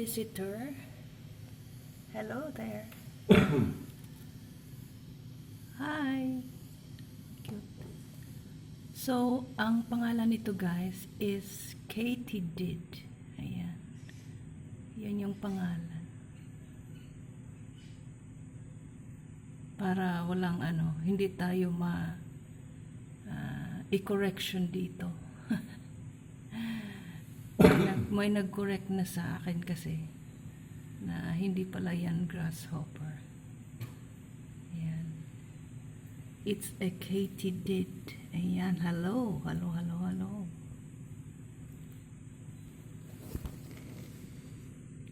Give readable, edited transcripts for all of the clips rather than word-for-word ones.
visitor. Hello there. Hi. Cute. So, ang pangalan nito guys is Katydid. Ayan. Yan yung pangalan. Para walang hindi tayo i-correction dito. May nag-correct na sa akin kasi na hindi pala yan grasshopper. Ayan. It's a Katydid. Ayan. Hello. Hello, hello, hello.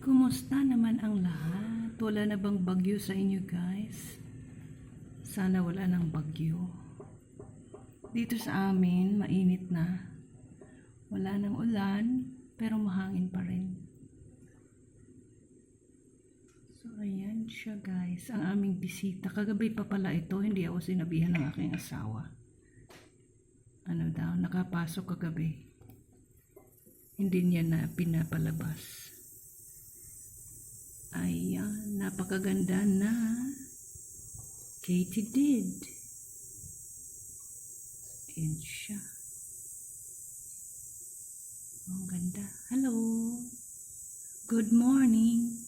Kumusta naman ang lahat? Wala na bang bagyo sa inyo guys? Sana wala nang bagyo. Dito sa amin, mainit na. Wala nang ulan, pero mahangin pa rin. So, ayan siya guys, ang aming bisita. Kagabi pa pala ito, hindi ako sinabihan ng aking asawa. Ano daw, nakapasok kagabi. Hindi niya na pinapalabas. Ayan, napakaganda na. Katydid. Ayan siya. Ang ganda. Hello. Good morning.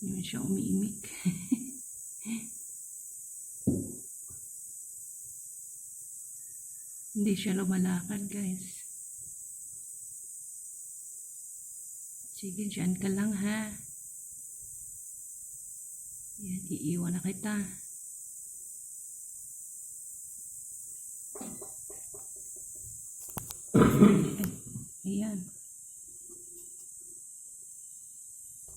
Hindi siya umiimik. Hindi siya lumalakad guys. Sige, dyan ka lang ha. Yan, iiwan na kita. Ayan.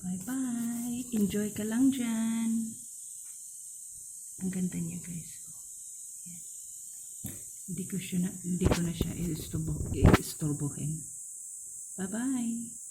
Bye-bye. Enjoy ka lang dyan. Ang ganda niya guys. Ayan. Hindi ko na siya i-istorbohin. Bye-bye.